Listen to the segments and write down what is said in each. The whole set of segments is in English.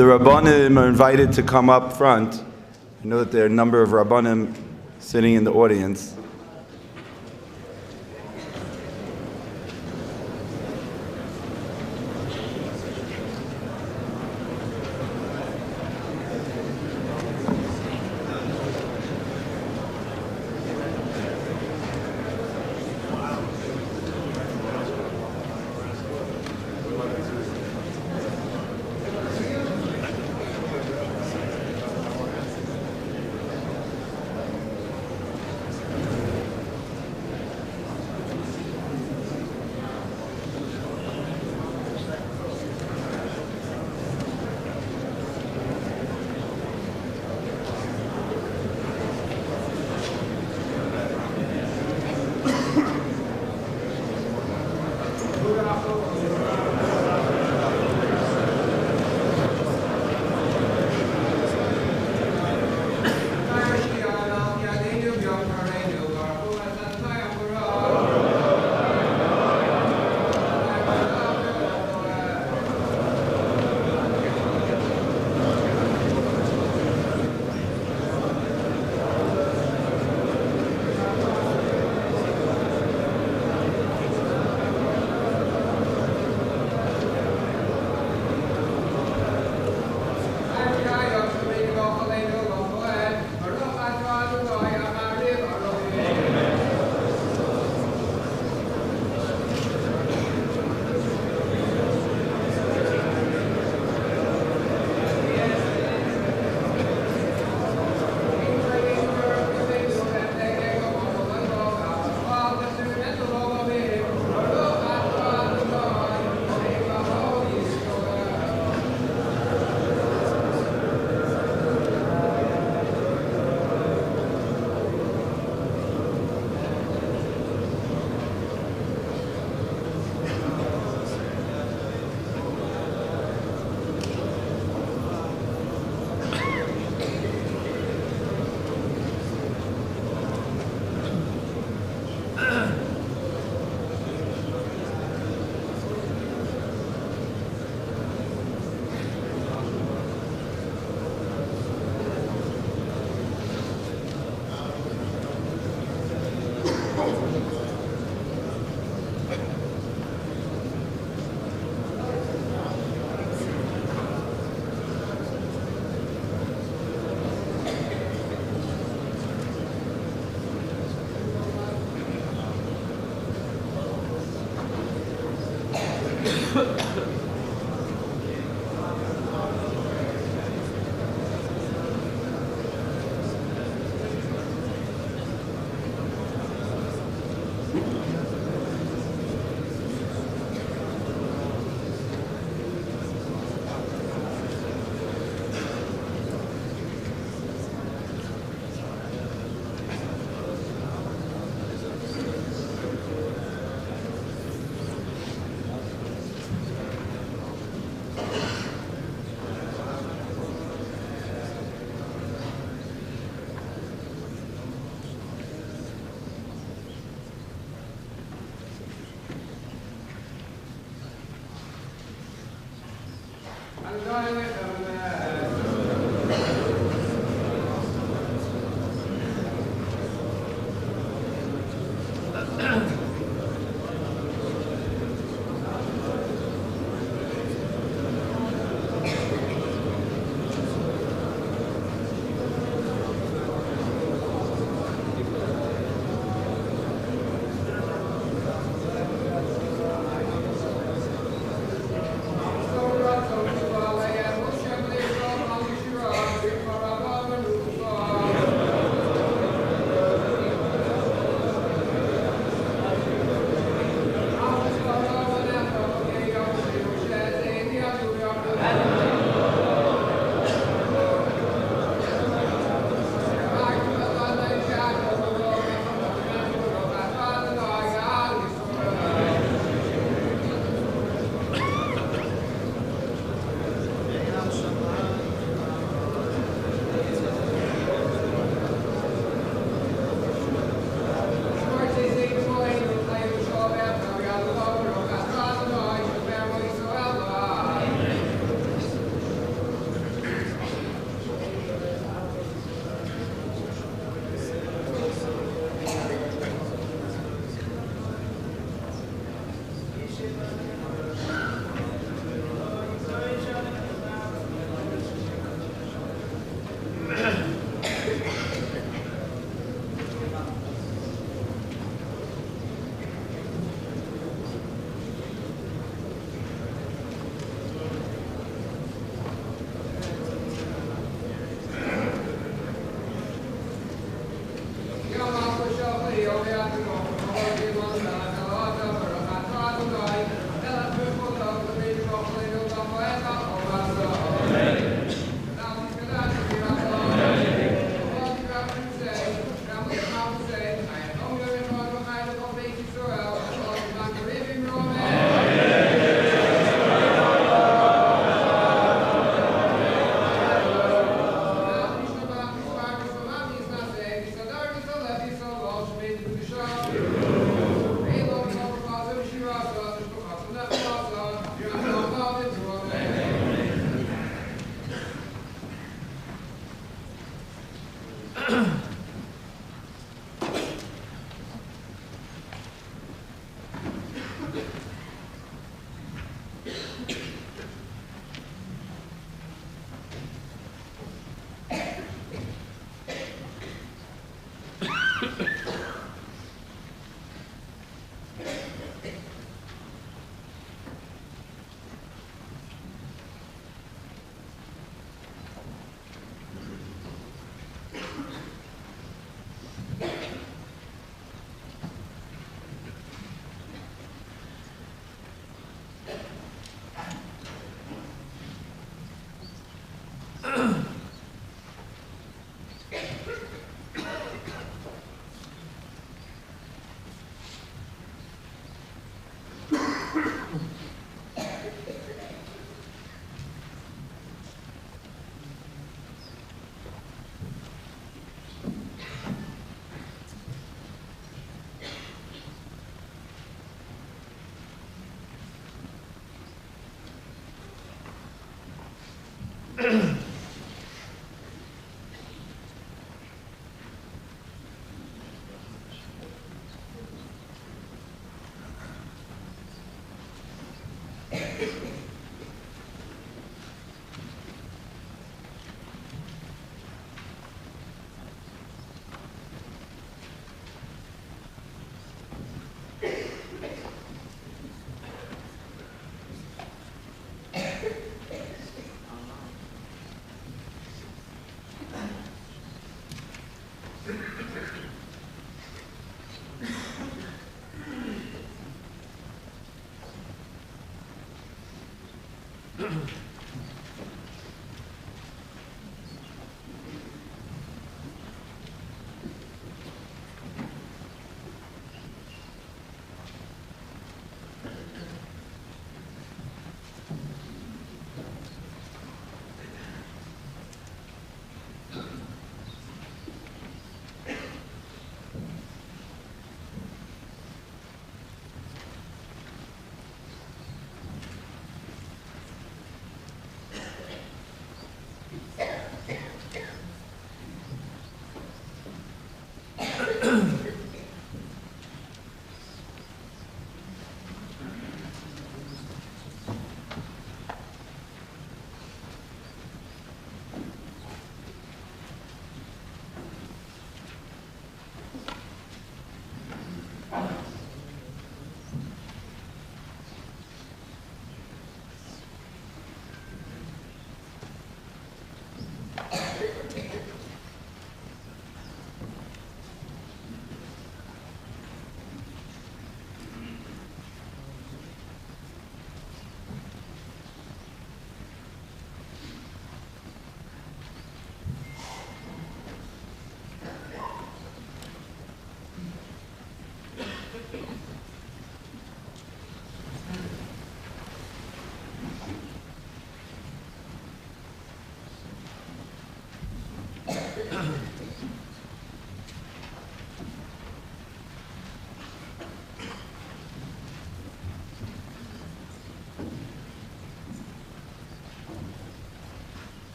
The Rabbanim are invited to come up front. I know that there are a number of Rabbanim sitting in the audience.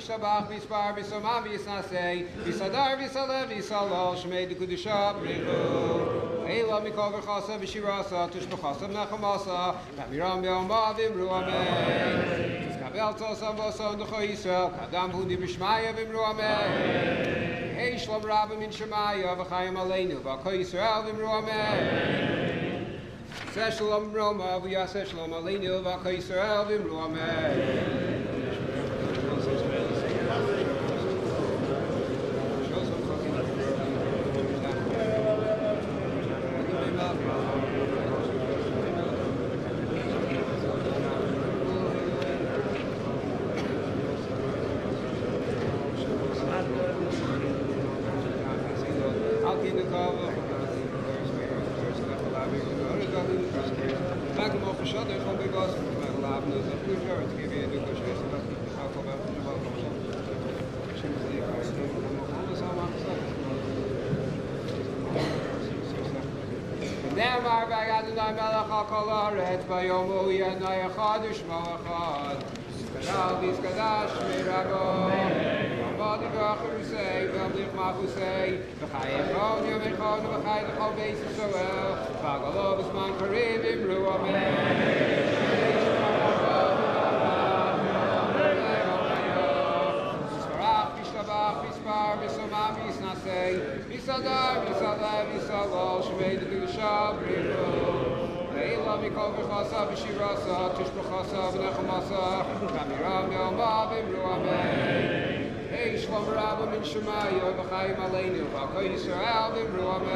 Shabach, Vispar, Visomam, Visnasei, Visadar, Visalev, Visalol, Shmei, the Kudusha, Brihu, Ela, Mikol, Verchasa, Vishirasa, Tushbachasa, Nachamasa, Namiram, Yomavim, Ruamei, Skabelto, Sambosa, Nucho Israel, Kadam, Hundi, Bishmaya, Vim, Ruamei, Hey, Shlom, Rabbim, in Shemaya, Vachayim, Aleinu, Vako Israel, Vim, Ruamei, Seshalom, Roma, Vyaseshalom, Aleinu, Vako Israel, Vim, Ruamei. נאמר בהגד אדוני מלך על כל הארץ ביום ההוא ינוי אחד ושמו אחד יתקדש ויתקדש שמי רבו ועמוד יברח ורוסי וימליך מחוסי וחי יחון יום יחון וחי לכל בית ישראל ועגלו בזמן קריב אמרו אמן Vispar, Visoma, Visnase, Visadar, Visala, Visala, Shemay the Gusha, Brivo, Leila, Mikol, Vachasa, Vishirasa, Tushbachasa, Venechamasa, Kamiram, Yalma, Vimruame, Hey, Shlom Rabba, Min Shemaya, Vachayim Aleinu, Vakay Yisrael, Vimruame,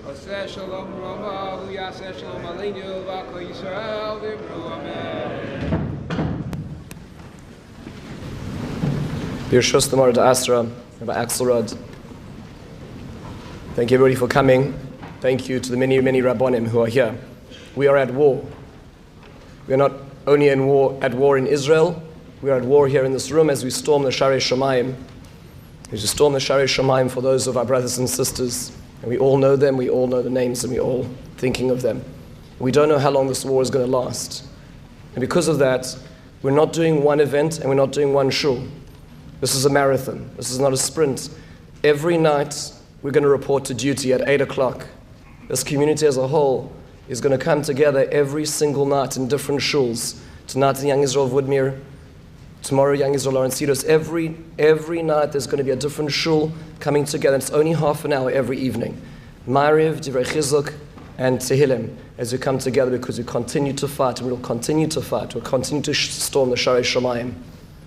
Oseh Shalom Rama, Yaseh Shalom Aleinu, Vakay Yisrael, Vimruame. Birshus Tamar to Asra, Rabbi Axelrod. Thank you everybody for coming. Thank you to the many, many Rabbonim who are here. We are at war. We are not only at war in Israel, we are at war here in this room as we storm the Sharei Shamayim. As we storm the Sharei Shamayim for those of our brothers and sisters. And we all know them, we all know the names, and we're all thinking of them. We don't know how long this war is going to last. And because of that, we're not doing one event and we're not doing one shul. This is a marathon. This is not a sprint. Every night, we're going to report to duty at 8 o'clock. This community as a whole is going to come together every single night in different shuls. Tonight in Young Israel Woodmere, tomorrow Young Israel Lawrence Cedars. Every night there's going to be a different shul coming together. It's only half an hour every evening. Ma'ariv, Divrei Chizzuk, and Tehillim as we come together because we continue to fight and we'll continue to fight. We'll continue to storm the Sharei Shamayim.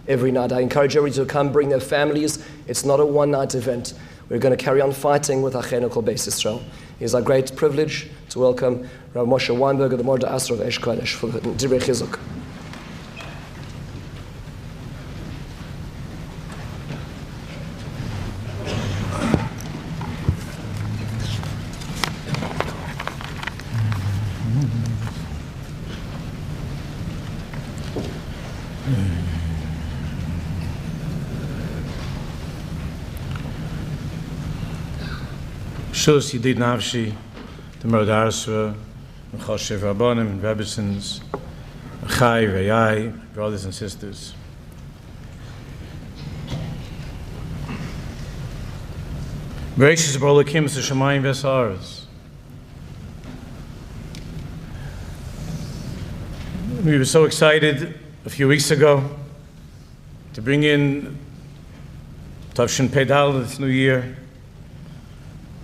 Every night. I encourage everybody to come bring their families. It's not a one-night event. We're going to carry on fighting with Achenu Kol Beis Yisrael. It is our great privilege to welcome Rav Moshe Weinberg of the Morda Asra of Esh Kodesh for Divrei Chizuk. Shus Yidid Navshi, the Morda Asra, Choshev Rabbonim, and Rebbetzins, Chai, Rayai, brothers and sisters. Gracious Borokim Shamayim Vesaras. We were so excited a few weeks ago to bring in Tavshin Pedal this new year,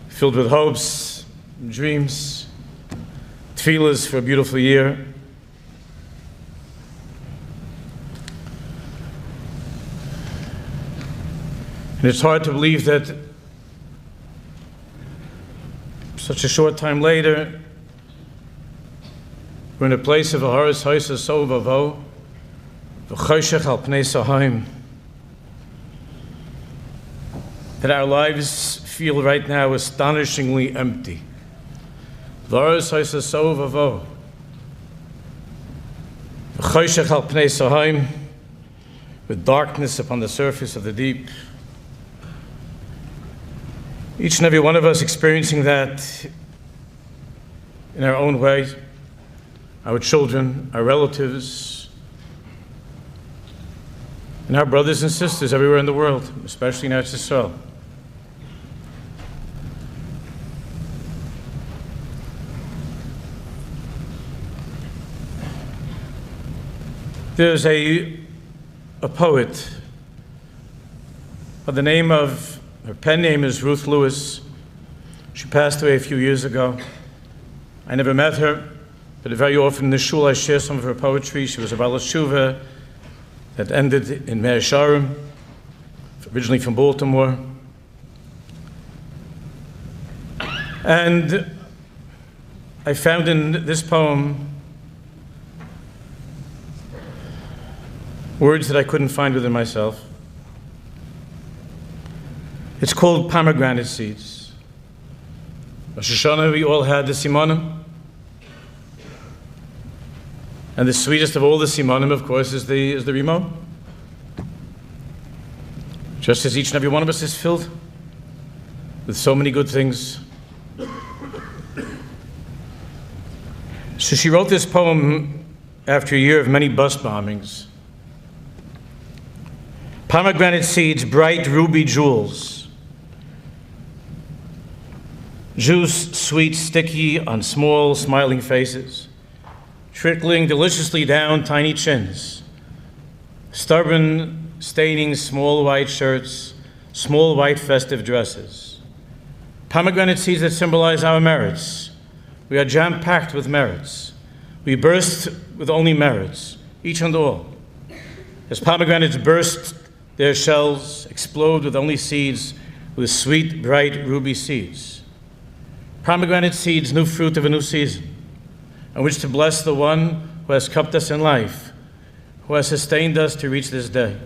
filled with hopes, dreams, tefillas for a beautiful year. And it's hard to believe that such a short time later, we're in a place of a horis hoisa so vavo, v'choshech al pnei sahaim, that our lives feel right now astonishingly empty. V'horis hoisa so vavo, v'choshech al pnei sahaim, with darkness upon the surface of the deep. Each and every one of us experiencing that in our own way. Our children, our relatives, and our brothers and sisters everywhere in the world, especially in Eretz Yisrael. There's a poet by the name of, her pen name is Ruth Lewis. She passed away a few years ago. I never met her, but very often in the shul I share some of her poetry. She was a Baal Tshuva that ended in Meir Sharim, originally from Baltimore. And I found in this poem words that I couldn't find within myself. It's called pomegranate seeds. Rosh Hashanah, we all had the simonim. And the sweetest of all the simonim, of course, is the rimon. Just as each and every one of us is filled with so many good things. So she wrote this poem after a year of many bus bombings. Pomegranate seeds, bright ruby jewels. Juice, sweet, sticky on small, smiling faces, trickling deliciously down tiny chins. Stubborn, staining small white shirts, small white festive dresses. Pomegranate seeds that symbolize our merits. We are jam-packed with merits. We burst with only merits, each and all. As pomegranates burst their shells, explode with only seeds, with sweet, bright, ruby seeds. Pomegranate seeds, new fruit of a new season, on which to bless the one who has kept us in life, who has sustained us to reach this day.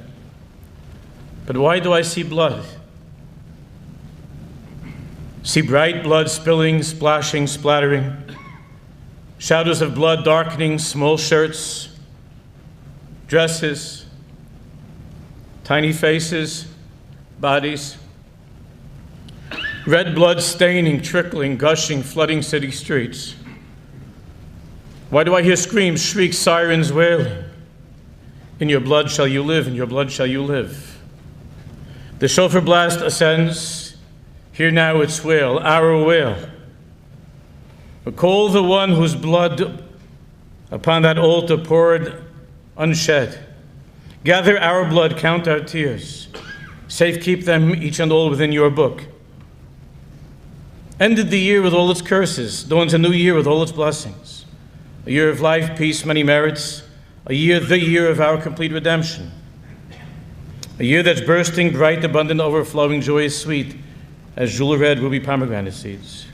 But why do I see blood? See bright blood spilling, splashing, splattering, shadows of blood darkening small shirts, dresses, tiny faces, bodies. Red blood staining, trickling, gushing, flooding city streets. Why do I hear screams, shrieks, sirens wailing? In your blood shall you live, in your blood shall you live. The shofar blast ascends, hear now its wail, our wail. Recall the one whose blood upon that altar poured unshed. Gather our blood, count our tears. Safe keep them each and all within your book. Ended the year with all its curses, dawns a new year with all its blessings. A year of life, peace, many merits. A year, the year of our complete redemption. A year that's bursting, bright, abundant, overflowing, joyous, sweet, as jewel red ruby pomegranate seeds.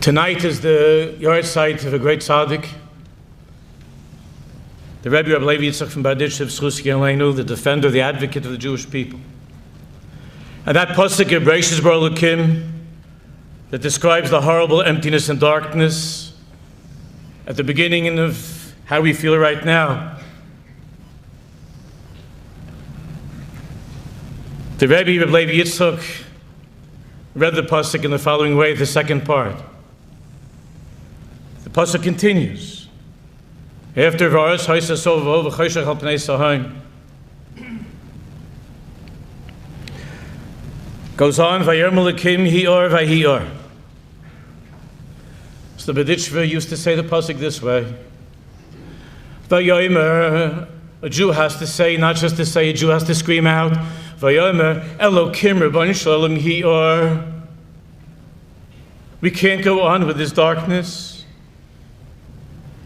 Tonight is the yard site of a great tzaddik, the Rebbe Rabbi Levi Yitzchak from Berditchev, Zchuski Aleinu, the defender, the advocate of the Jewish people. And that pasuk of Bereishis Bara Elokim that describes the horrible emptiness and darkness at the beginning of how we feel right now. The Rebbe Rabbi Levi Yitzchak read the pasuk in the following way, the second part. The pasuk continues. After Varas Haisa Sovo v'Choshech al Pnei Sahaim, goes on, Vayomer Elokim Hior Vahior. So the Berditchever used to say the pasuk this way. Vayomer, a Jew has to say, not just to say, a Jew has to scream out, Vayomer Elokim Rabban Shalom Hior. We can't go on with this darkness.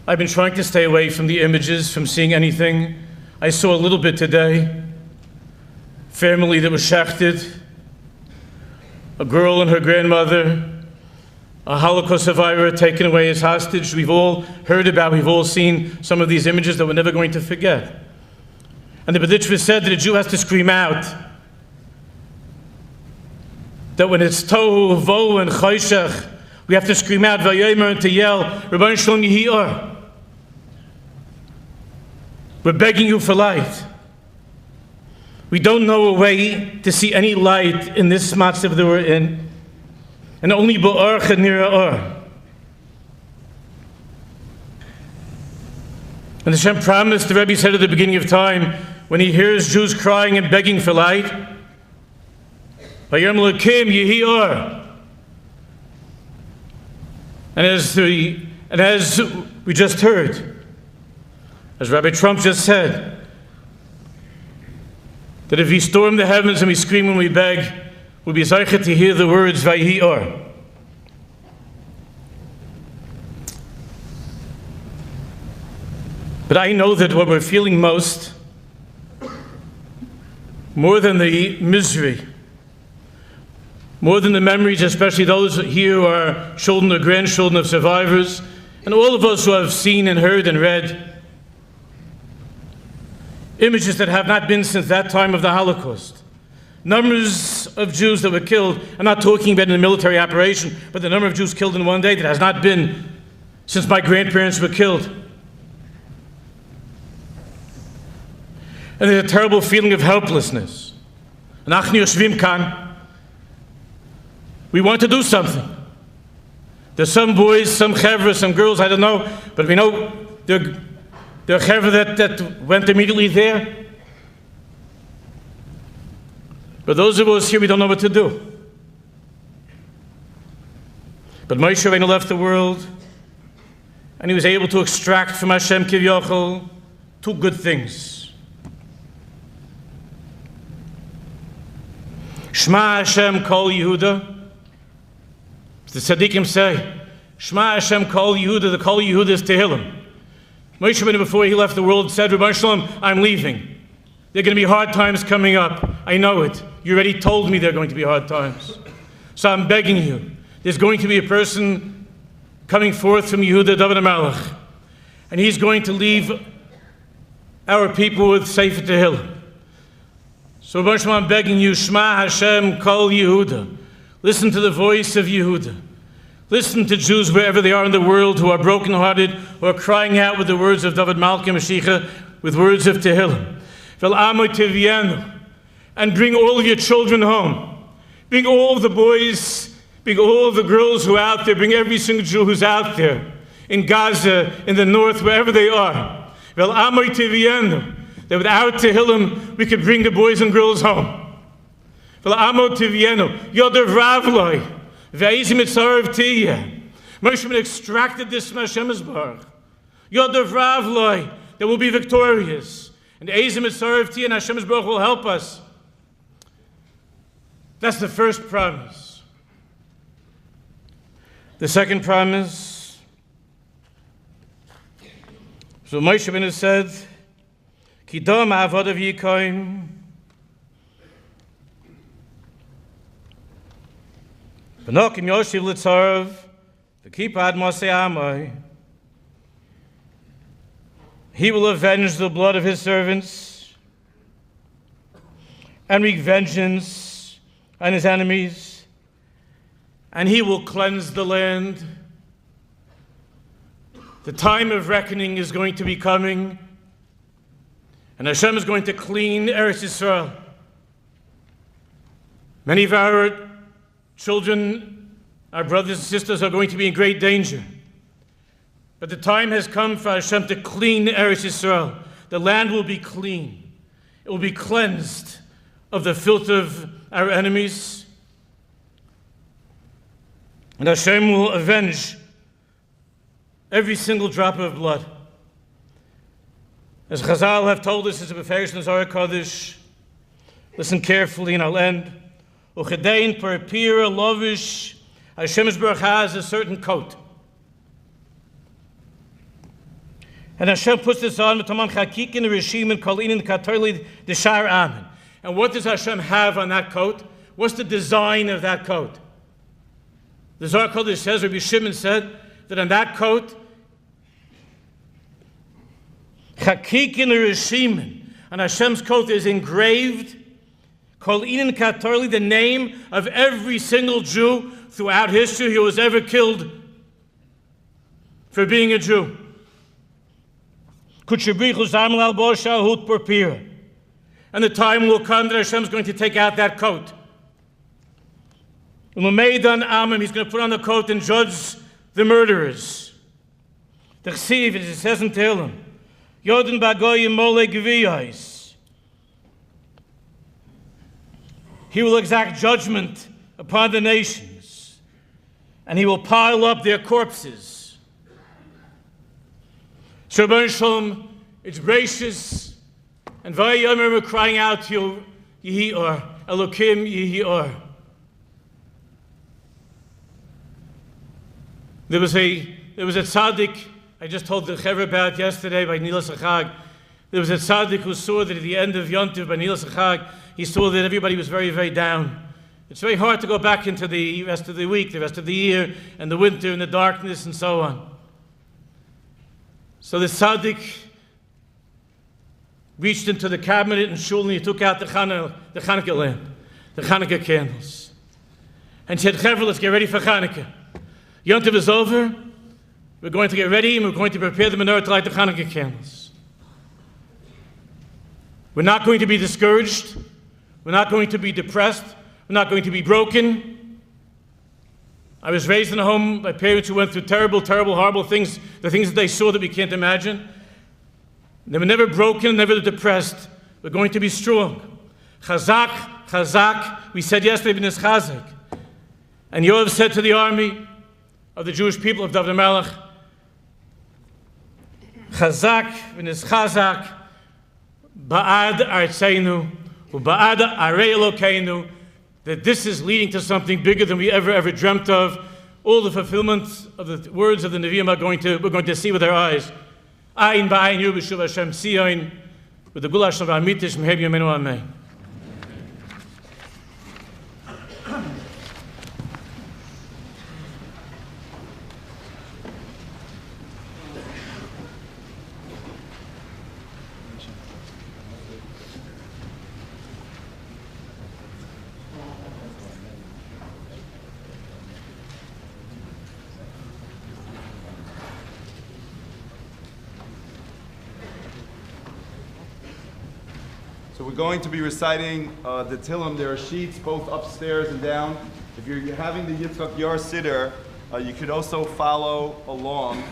I've been trying to stay away from the images, from seeing anything. I saw a little bit today. Family that was shechted. A girl and her grandmother. A Holocaust survivor taken away as hostage. We've all heard about, we've all seen some of these images that we're never going to forget. And the Berditchever said that a Jew has to scream out that when it's tohu, vo, and choshech, we have to scream out, vayomer, and to yell, Rabban Shalom Yehior. We're begging you for light. We don't know a way to see any light in this matzav that we're in, and only ba'or chanira or. And Hashem promised, the Rebbe said at the beginning of time, when he hears Jews crying and begging for light, Vayomer Elokim Yehior. And as we just heard, as Rabbi Trump just said, that if we storm the heavens and we scream and we beg, we'll be zeichet to hear the words Vayior. But I know that what we're feeling most, more than the misery, more than the memories, especially those here who are children or grandchildren of survivors, and all of us who have seen and heard and read, Images that have not been since that time of the Holocaust. Numbers of Jews that were killed. I'm not talking about in a military operation, but the number of Jews killed in one day that has not been since my grandparents were killed. And there's a terrible feeling of helplessness. We want to do something. There's some boys, some chevra, some girls, I don't know, but we know there are chevra that went immediately there. But those of us here, we don't know what to do. But Moshe Rabbeinu left the world, and he was able to extract from Hashem Kivyochel two good things. Shema Hashem Kol Yehuda. The tzaddikim say, Shema Hashem Kol Yehuda, the Kol Yehuda is Tehillim. Moshe Rabbeinu, before he left the world, said, Rebbeinu Shalom, I'm leaving. There are going to be hard times coming up. I know it. You already told me there are going to be hard times. So I'm begging you, there's going to be a person coming forth from Yehuda, David HaMelech, and he's going to leave our people with Sefer Tehillim. So Rebbeinu Shalom, I'm begging you, Shema Hashem Kol Yehuda. Listen to the voice of Yehuda. Listen to Jews wherever they are in the world who are brokenhearted, who are crying out with the words of David Malka Mashiach, with words of Tehillim. And bring all of your children home. Bring all of the boys, bring all of the girls who are out there, bring every single Jew who's out there, in Gaza, in the north, wherever they are. That without Tehillim, we could bring the boys and girls home. Moshe extracted this from Hashem Yisbarach. Yodav Ravloi, that will be victorious. And Ezim Mitzarevti and Hashem Yisbarach will help us. That's the first promise. The second promise, so Moshe Rabbeinu said, Kidam Avodav Yikoim, V'nokim Yoshiv L'tzarav, V'kipa Ad Mosei Amai. He will avenge the blood of his servants and wreak vengeance on his enemies, and he will cleanse the land. The time of reckoning is going to be coming, and Hashem is going to clean Eretz Yisrael. Many of our children, our brothers and sisters, are going to be in great danger. But the time has come for Hashem to clean Eretz Yisrael. The land will be clean. It will be cleansed of the filth of our enemies. And Hashem will avenge every single drop of blood. As Chazal have told us, it's a Beferish in Zohar Kodesh. Listen carefully and I'll end. Uchedein per pira lovish. Hashem Yisbarach has a certain coat. And Hashem puts this on, and what does Hashem have on that coat? What's the design of that coat? The Zohar Kodesh says, Rabbi Shimon said, that on that coat, on Hashem's coat is engraved, the name of every single Jew throughout history who was ever killed for being a Jew. And the time will come that Hashem is going to take out that coat. He's going to put on the coat and judge the murderers. The Chsiv, as it says in Tehillim, Yodin Bagoyim Mole Gviyos. He will exact judgment upon the nations, and he will pile up their corpses. So, Rebbeinu Shalom, it's gracious, and Vayomer we're crying out to you, Yehi Or, Elokim Yehi Or. There was a tzaddik I just told the Chevra about yesterday by Nilas Achag. There was a tzaddik who saw that at the end of Yontiv by Nilas Achag, he saw that everybody was very, very down. It's very hard to go back into the rest of the week, the rest of the year, and the winter, and the darkness, and so on. So the tzaddik reached into the cabinet in shul and he took out the Hanukkah lamp, the Hanukkah candles. And he said, Chevra, let's get ready for Hanukkah. Yom Tov is over. We're going to get ready and we're going to prepare the menorah to light the Hanukkah candles. We're not going to be discouraged. We're not going to be depressed. We're not going to be broken. I was raised in a home by parents who went through terrible, terrible, horrible things, the things that they saw that we can't imagine. They were never broken, never depressed. We're going to be strong. Chazak, chazak. We said yesterday, B'nis Chazak. And Yoav said to the army of the Jewish people of David Melech, Chazak, B'nis Chazak, Ba'ad Artseinu, Ba'ad Arei Elokeinu, that this is leading to something bigger than we ever dreamt of. All the fulfillment of the words of the Nevi'im we're going to see with our eyes. Ayin ba'ayin yu b'shuv Hashem siyoin, with the gulash of Amitish Mehev Yomenu Amen. So we're going to be reciting the Tillim. There are sheets both upstairs and down. If you're having the Yitzchak Yar Siddur, you could also follow along.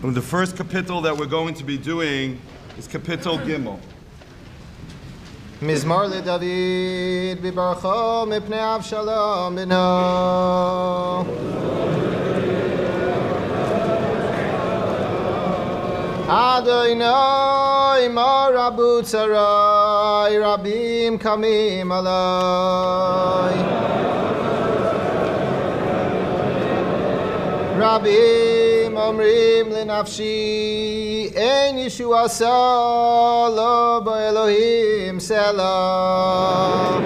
And the first kapitel that we're going to be doing is kapitel Gimel. מזמור לדוד בברכו מפני אבשלום בנו. אדוני מה רבו צרי רבים קמים עלי. רבים אומרים לנפשי אין ישוע סלו באלוהים סלע.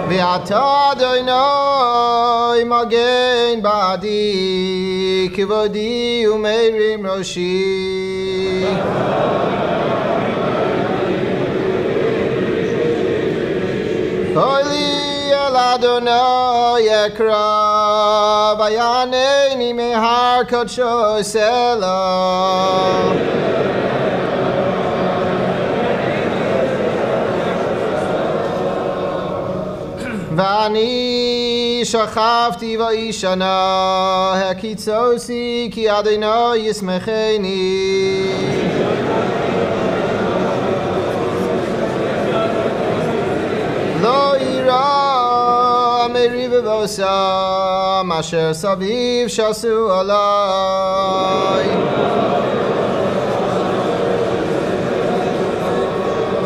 ואתה אדוני מגן בעדי כבודי ומרים ראשי. Adonai ekra vayaneni mehar kodsho selah. Vani shachavti va'ishana hakitzosi ki Adonai yismecheni. Lo ira Merivavosam asher saviv shasu alai.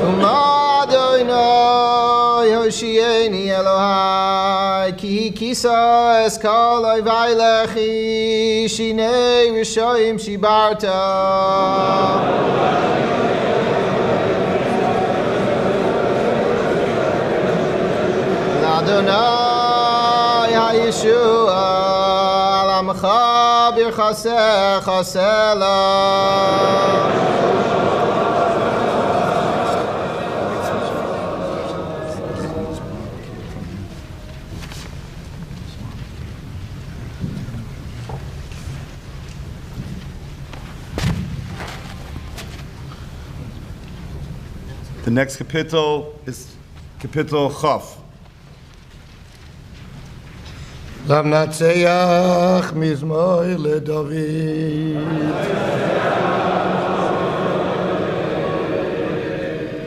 Uma Adonai hoshieni Elohai ki kisa eskal oivai lechi shinei rishoim shibarta. Adonai HaYeshua Al Amcha Birchasecha Selah. The next kapitel is kapitel Chaf. למנצח מזמור לדוד.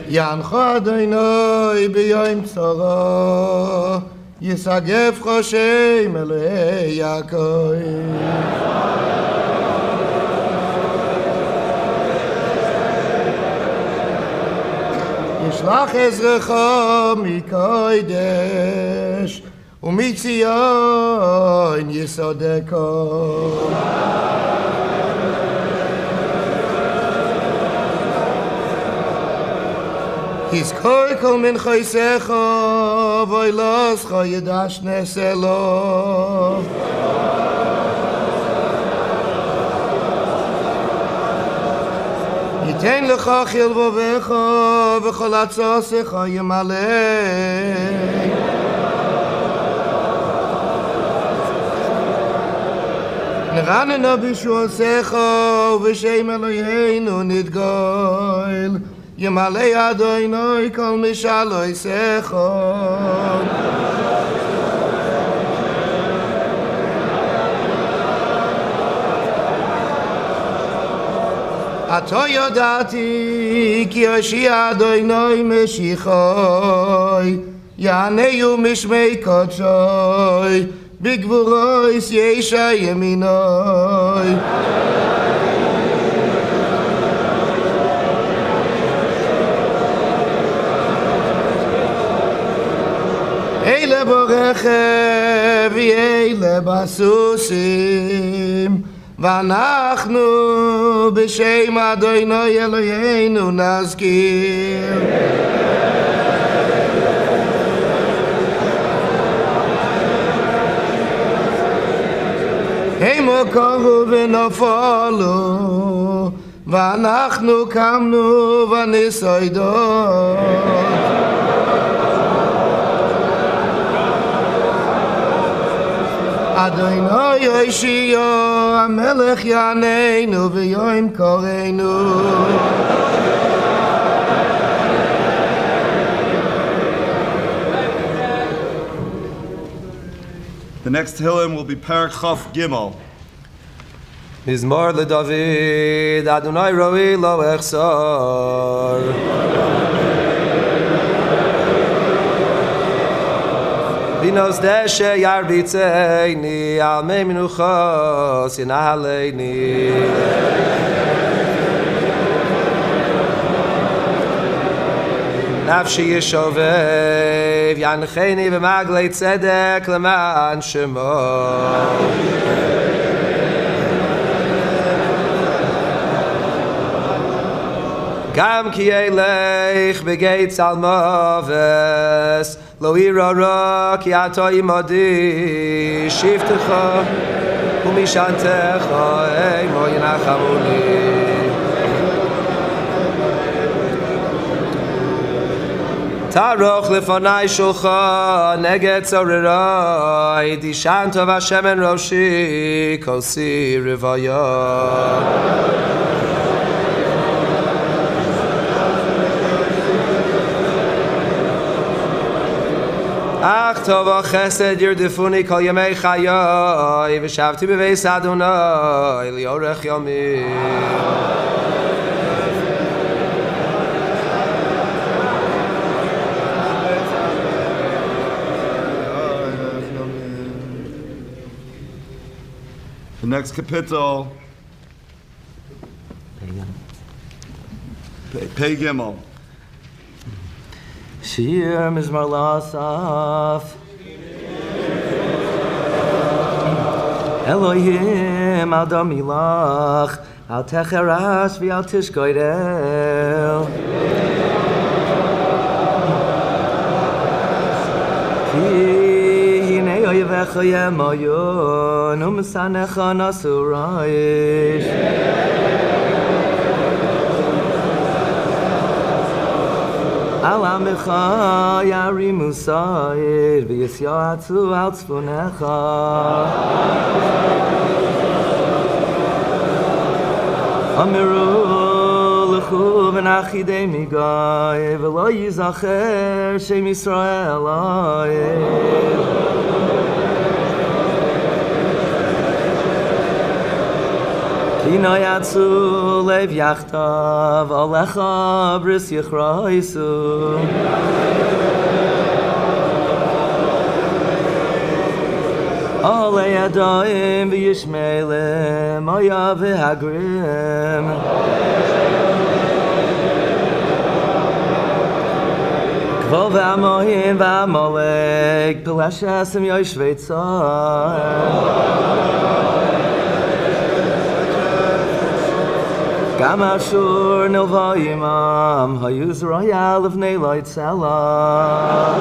ינך אדוני ביום צרה, יסגף חושם אלוהי יעקב. ישלח עזרך מקודש, ומציון יסודקו. יזכור כל מנחויסך ואילוסך ידש נסלו ייתן לך חלבובך וכל עצוסך ימלא נרננו בשועסך ובשם אלוהינו נתגואל ימלא אדוני כל משלויסך עתה ידעתי כי הושיע אדוני משיחוי יענהו משמי קודשוי בגבורויס ישע ימינוי אלה ברכב ואלה בסוסים ואנחנו בשם אדוני אלוהינו נזכיר הם קמו ונפלו ואנחנו קמנו ונסיידות אדוני יושיע המלך יעננו ויום קורנו The next Tehillim will be Parak Chaf Gimel. מזמור לדוד, אדוני ראוי לו אחסור. בינוס דשא ירביצני, על מי מנוחוס ינהלני. נפשי ישובב, ינחני במעגלי צדק למען שמו. גם כי ילך בגיא צלמובס, לא ירא רע כי אתה עמדי, שבטך ומשענתך עמו ינחמוני. תערוך לפני שולחן נגד צורריי, דישן טוב השמן ראשי, כוסי רוויה. אך טוב החסד ירדפוני כל ימי חיי, ושבתי בבית אדוני לאורך ימים. The next kapitel, Pei Gimel. Shir mizmar l'asaf Elohim al damilach al techerash v'al tishkoirel Ki hinei oyevecha yemoyon u'mesanecha nasurayish Al amecha yarimu sa'ir v'yisyatzu al tzfunecha Amiru l'chu v'nachidei migai v'lo yizacher shem Yisrael ayir Kino yatsu lev yachtav alecha bris yichraisu Ole yadayim v'yishmelim oya v'hagrim Kvo v'amohim v'amalek Pelashasem yoshvei tzar Kama shur nilvayimam hayuz royal of neilayt salah.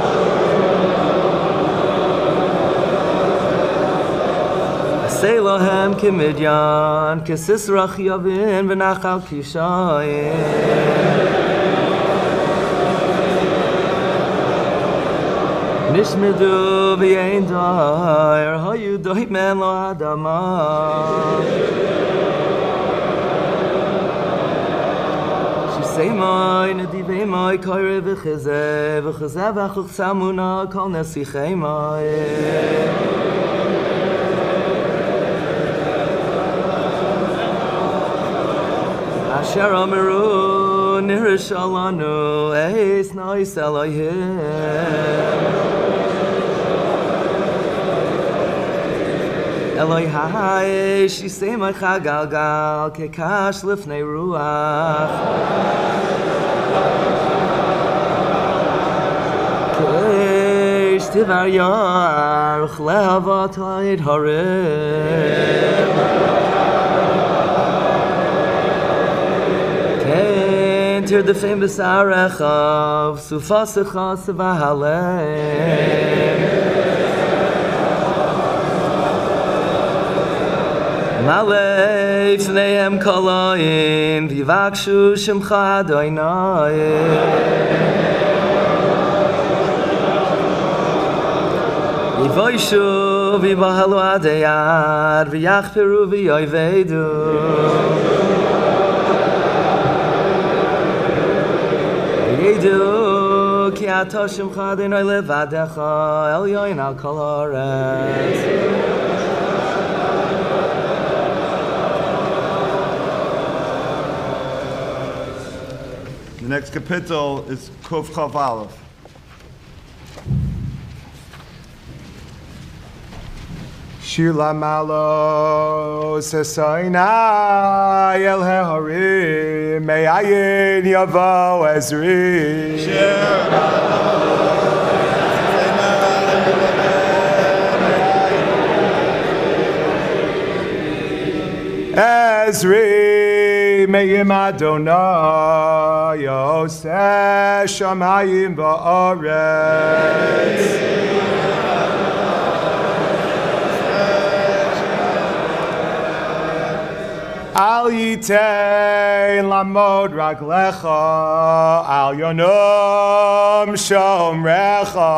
Aseilahem kimidyan kesisrach yavin v'nachal kishayim. Nishmedu v'yein dair hayu doimen lo adama. Shisei nedivei mai kaire v'chizeh v'chuch samuna kol nesichei mai. Asher amiru nirish alanu eis nois Elohim. Eloi hai shisei mai chagalgal kekash lifnei ruach. Keish tivar yarch levatayid harim. Enter the famous Arechav, Sufasecha Sevahalem. Malef Nehem Koloim, Vivakshu Shemcha Adonai. Vivoishu Vivahalu Adayad, Viachperu Viyoivedu. Yedu ki atoshim chadinoi levadecha el yoin al kol haaretz. The next kapitel is Kuf Chav Aleph. Shir Lamalo Sesoina El Heharim Me'ayin Yavo Ezri Ezri Me'im Adonai Yoseh Shamayim Ba'aretz Al yitein lamod raglecha al yonom shomrecha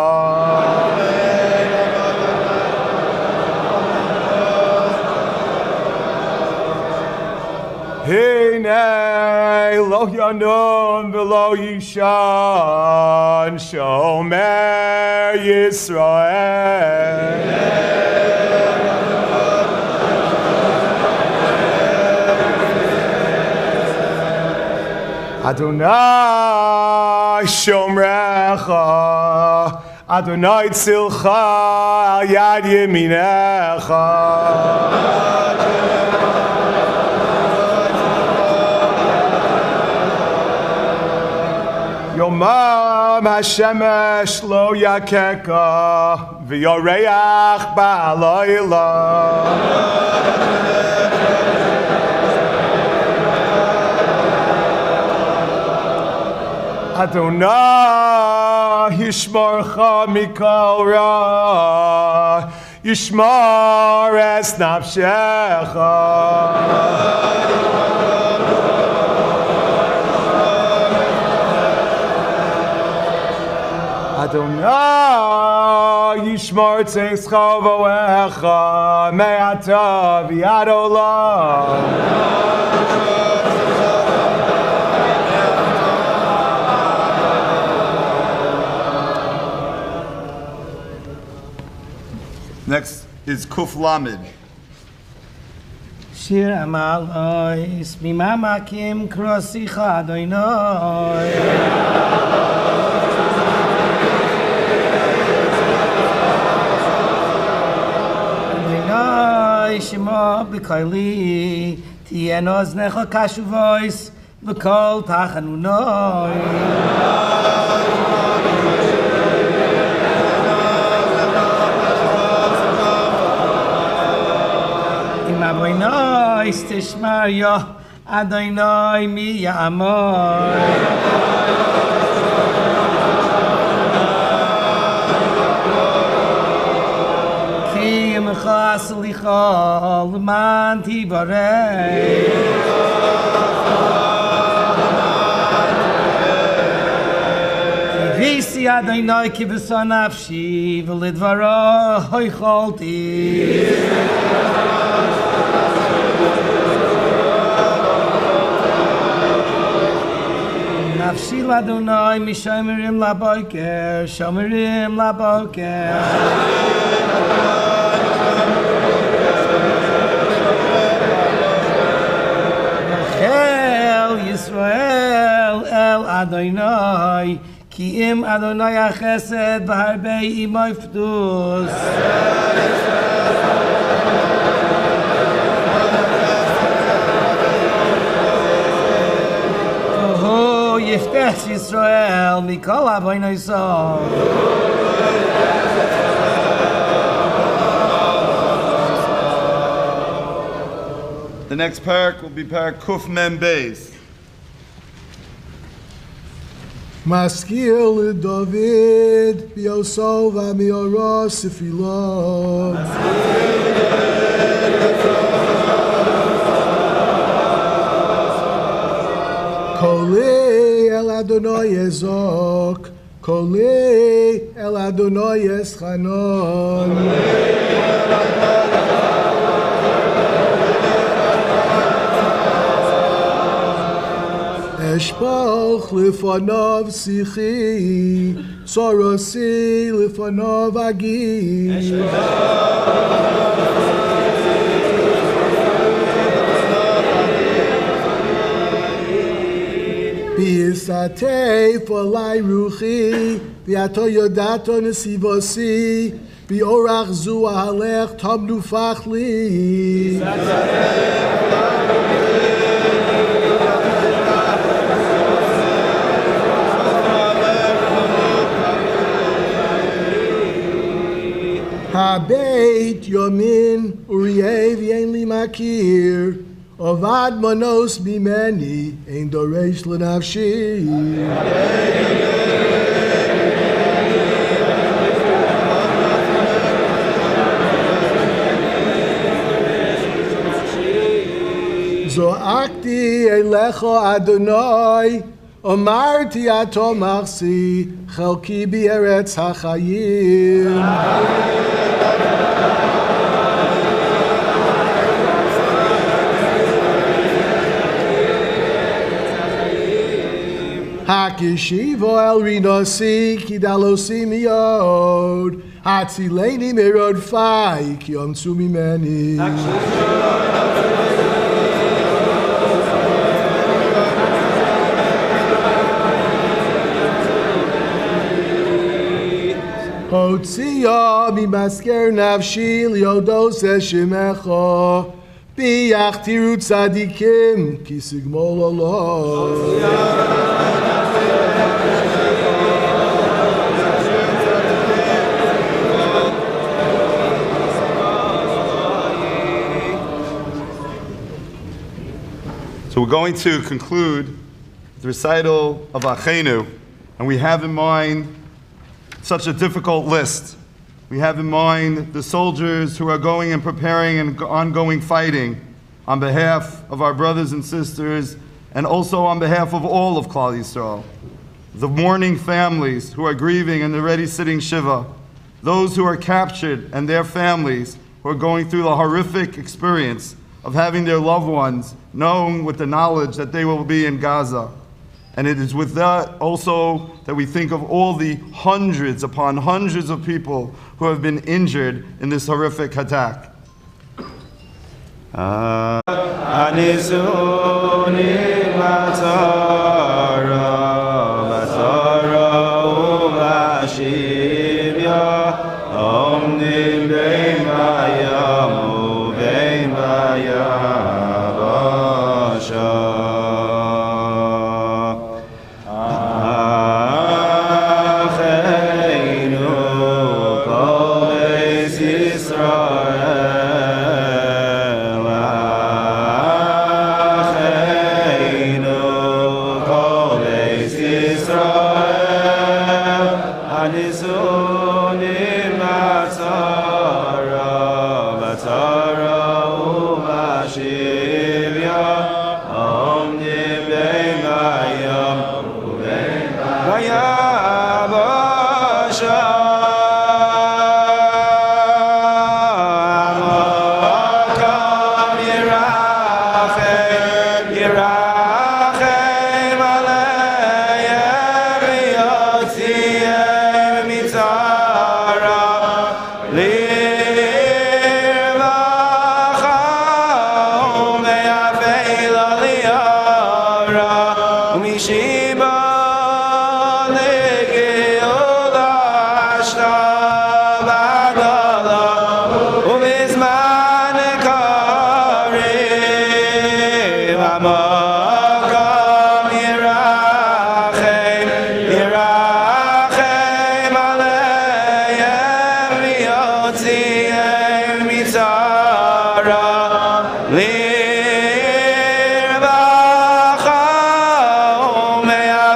Hinei lo yonom v'lo yishan shomer Yisrael Adonai shomrecha, Adonai tzilcha al yad yeminecha. Yomam hashemesh lo yakeka, v'yoreach ba'alayla. Adonai yishmarcha mikol ra, yishmar es nafshecha. Adonai yishmar tzeitzcha v'oecha me'ata v'yad olam. Next is Kuf Lamed. Shir Amalois Mimamakim Krosicha Adonai Adonai Shema B'Kaili Tien Oznecha Kashuvois V'Kol Tachanunoi Tishmar yo Adonai mi ya'amor. Ki imcha slicha l'man tibarei. Visi Adonai ki b'sa nafshi v'lidvara hoicholti. Nafshi l'Adonai mishomerim laboker, shomerim laboker. Chel Yisrael el Adonai. Ki im Adonai chesed b'harbei imoy fdus. Oho yiftesh Yisrael mikol avoynoi sov. The next parak will be parak Kuf Mem Beis. Maskil David Biosov Amiora Sifilo. Kole El Adonai Ezok, Kole El Adonai Eschanon. Eshpach lefanav sichi, sorosi lefanav agi. Bi'isatei falai ruchi, bi'ato yodato nesivasi, bi'orach zu ahalech tam nufach li. Habeit Yomin Uriye v'yein li makir Ovad manos mimeni ein doresh l'nafshi. Zo'akti elecha Adonai Omarti ato machsi chelki b'eretz hachayim. Hakishivo el rinosi kidalosi miyod hatzileni merod fai ki omtsu mimeni. Hotzia mimasker nafshi liodos eshemecha biyachtiru tzadikim ki sigmol Allah. So we're going to conclude the recital of Achenu, and we have in mind such a difficult list. We have in mind the soldiers who are going and preparing and ongoing fighting on behalf of our brothers and sisters, and also on behalf of all of Klal Yisrael. The mourning families who are grieving and already sitting Shiva. Those who are captured and their families who are going through the horrific experience of having their loved ones known with the knowledge that they will be in Gaza. And it is with that also that we think of all the hundreds upon hundreds of people who have been injured in this horrific attack.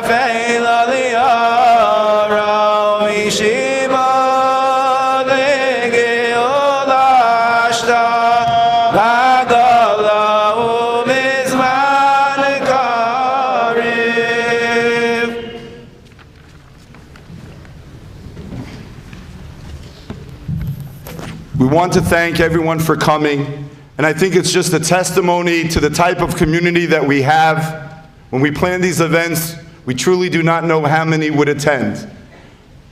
Feila Liara Mishiba Legeolashta Vagala Umizman Karev. We want to thank everyone for coming, and I think it's just a testimony to the type of community that we have. When we plan these events, we truly do not know how many would attend.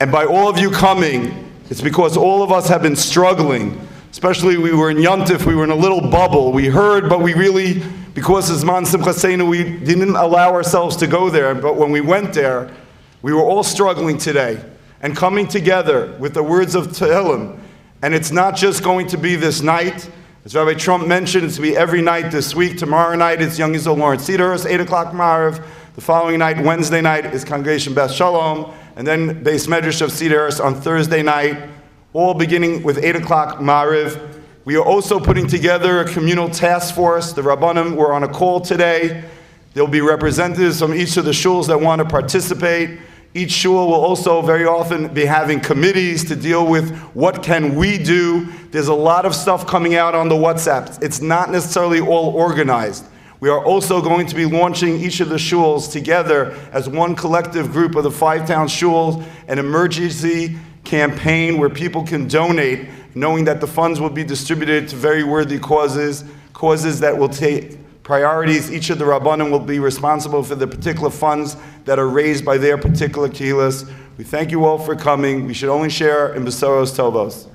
And by all of you coming, it's because all of us have been struggling. Especially we were in Yontif, we were in a little bubble. We heard, but we really, because it's Man Simchaseinu, we didn't allow ourselves to go there. But when we went there, we were all struggling today and coming together with the words of Tehillim. And it's not just going to be this night. As Rabbi Trump mentioned, it's to be every night this week. Tomorrow night, it's Young Israel Lawrence Cedars, 8 o'clock Ma'ariv. The following night, Wednesday night, is Congregation Beth Shalom. And then Beis Medrash of Cedars on Thursday night, all beginning with 8 o'clock Ma'ariv. We are also putting together a communal task force. The Rabbanim were on a call today. There will be representatives from each of the shuls that want to participate. Each shul will also very often be having committees to deal with what can we do. There's a lot of stuff coming out on the WhatsApp. It's not necessarily all organized. We are also going to be launching each of the shuls together as one collective group of the 5towns shuls, an emergency campaign where people can donate, knowing that the funds will be distributed to very worthy causes that will take priorities. Each of the Rabbanim will be responsible for the particular funds that are raised by their particular kehillas. We thank you all for coming. We should only share in Besoros Tovos.